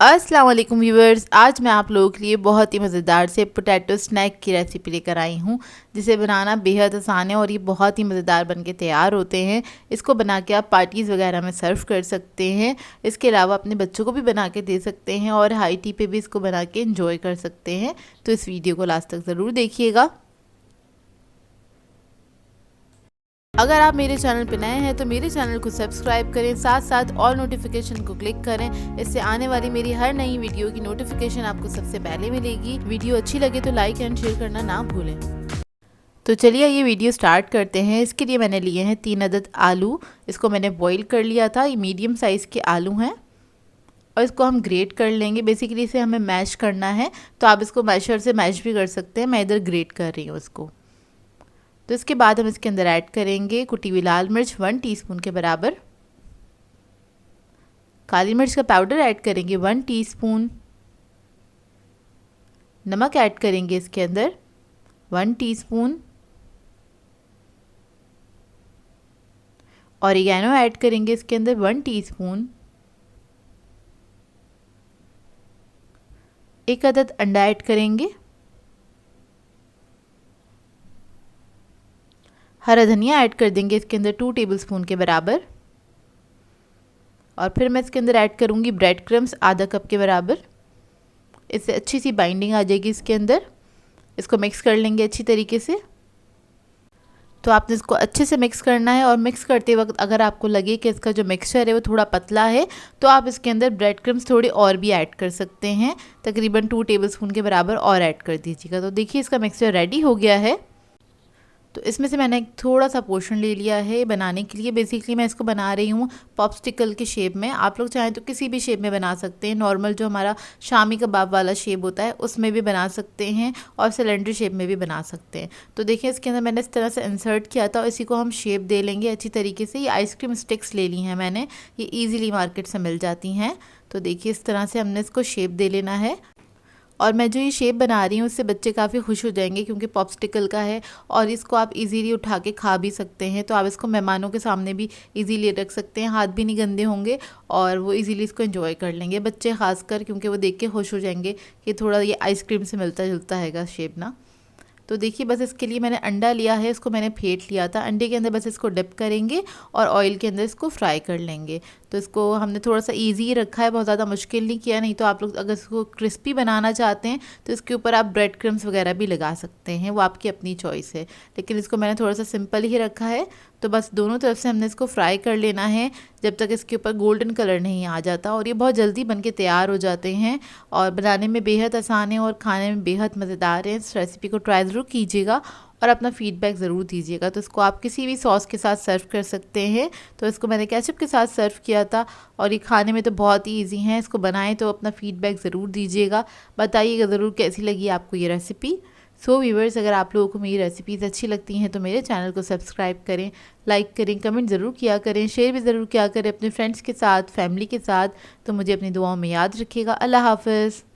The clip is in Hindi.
अस्सलाम वालेकुम व्यूवर्स, आज मैं आप लोगों के लिए बहुत ही मज़ेदार से पोटैटो स्नैक की रेसिपी लेकर आई हूँ, जिसे बनाना बेहद आसान है और ये बहुत ही मज़ेदार बनके तैयार होते हैं। इसको बना के आप पार्टीज़ वगैरह में सर्व कर सकते हैं। इसके अलावा अपने बच्चों को भी बना के दे सकते हैं और हाई टी पे भी इसको बना के इंजॉय कर सकते हैं। तो इस वीडियो को लास्ट तक ज़रूर देखिएगा। अगर आप मेरे चैनल पर नए हैं तो मेरे चैनल को सब्सक्राइब करें, साथ साथ ऑल नोटिफिकेशन को क्लिक करें। इससे आने वाली मेरी हर नई वीडियो की नोटिफिकेशन आपको सबसे पहले मिलेगी। वीडियो अच्छी लगे तो लाइक एंड शेयर करना ना भूलें। तो चलिए ये वीडियो स्टार्ट करते हैं। इसके लिए मैंने लिए हैं 3 अदद आलू। इसको मैंने बॉईल कर लिया था। ये मीडियम साइज़ के आलू हैं और इसको हम ग्रेट कर लेंगे। बेसिकली इसे हमें मैश करना है, तो आप इसको मैशर से मैश भी कर सकते हैं। मैं इधर ग्रेट कर रही हूँ इसको। तो इसके बाद हम इसके अंदर ऐड करेंगे कुटी हुई लाल मिर्च 1 टीस्पून के बराबर, काली मिर्च का पाउडर ऐड करेंगे 1 टीस्पून, नमक ऐड करेंगे इसके अंदर 1 टीस्पून, ऑरिगेनो ऐड करेंगे इसके अंदर 1 टीस्पून, 1 अदद अंडा ऐड करेंगे, हरा धनिया ऐड कर देंगे इसके अंदर 2 टेबलस्पून के बराबर, और फिर मैं इसके अंदर ऐड करूँगी ब्रेड क्रम्स आधा कप के बराबर। इससे अच्छी सी बाइंडिंग आ जाएगी इसके अंदर। इसको मिक्स कर लेंगे अच्छी तरीके से। तो आपने इसको अच्छे से मिक्स करना है और मिक्स करते वक्त अगर आपको लगे कि इसका जो मिक्सचर है वो थोड़ा पतला है तो आप इसके अंदर ब्रेड क्रम्स थोड़े और भी ऐड कर सकते हैं। तकरीबन 2 टेबलस्पून के बराबर और ऐड कर दीजिएगा। तो देखिए इसका मिक्सचर रेडी हो गया है। तो इसमें से मैंने एक थोड़ा सा पोर्शन ले लिया है बनाने के लिए। बेसिकली मैं इसको बना रही हूँ पॉप्सिकल के शेप में। आप लोग चाहें तो किसी भी शेप में बना सकते हैं। नॉर्मल जो हमारा शामी कबाब वाला शेप होता है उसमें भी बना सकते हैं और सिलेंडर शेप में भी बना सकते हैं। तो देखिए इसके अंदर मैंने इस तरह से इंसर्ट किया था और इसी को हम शेप दे लेंगे अच्छी तरीके से। ये आइसक्रीम स्टिक्स ले ली हैं मैंने, ये ईज़िली मार्केट से मिल जाती हैं। तो देखिए इस तरह से हमने इसको शेप दे लेना है। और मैं जो ये शेप बना रही हूँ उससे बच्चे काफ़ी खुश हो जाएंगे क्योंकि पॉप्सिकल का है और इसको आप इजीली उठा के खा भी सकते हैं। तो आप इसको मेहमानों के सामने भी इजीली रख सकते हैं, हाथ भी नहीं गंदे होंगे और वो इजीली इसको एंजॉय कर लेंगे बच्चे खासकर, क्योंकि वो देख के खुश हो जाएंगे कि थोड़ा ये आइसक्रीम से मिलता जुलता हैगा शेप ना। तो देखिए बस इसके लिए मैंने अंडा लिया है, इसको मैंने फेंट लिया था। अंडे के अंदर बस इसको डिप करेंगे और ऑयल के अंदर इसको फ्राई कर लेंगे। तो इसको हमने थोड़ा सा इजी रखा है, बहुत ज़्यादा मुश्किल नहीं किया। नहीं तो आप लोग अगर इसको क्रिस्पी बनाना चाहते हैं तो इसके ऊपर आप ब्रेड क्रम्स वगैरह भी लगा सकते हैं, वो आपकी अपनी चॉइस है। लेकिन इसको मैंने थोड़ा सा सिंपल ही रखा है। तो बस दोनों तरफ से हमने इसको फ्राई कर लेना है जब तक इसके ऊपर गोल्डन कलर नहीं आ जाता। और ये बहुत जल्दी बन के तैयार हो जाते हैं और बनाने में बेहद आसान है और खाने में बेहद मज़ेदार है। इस रेसिपी को ट्राई ज़रूर कीजिएगा और अपना फीडबैक ज़रूर दीजिएगा। तो इसको आप किसी भी सॉस के साथ सर्व कर सकते हैं। तो इसको मैंने केचप के साथ सर्व किया था और ये खाने में तो बहुत ही ईजी है। इसको बनाएं तो अपना फीडबैक ज़रूर दीजिएगा, बताइएगा ज़रूर कैसी लगी आपको ये रेसिपी। सो व्यूवर्स, अगर आप लोगों को मेरी रेसिपीज़ अच्छी लगती हैं तो मेरे चैनल को सब्सक्राइब करें, लाइक करें, कमेंट ज़रूर किया करें, शेयर भी ज़रूर किया करें अपने फ्रेंड्स के साथ, फैमिली के साथ। तो मुझे अपनी दुआओं में याद रखिएगा। अल्लाह हाफ़िज़।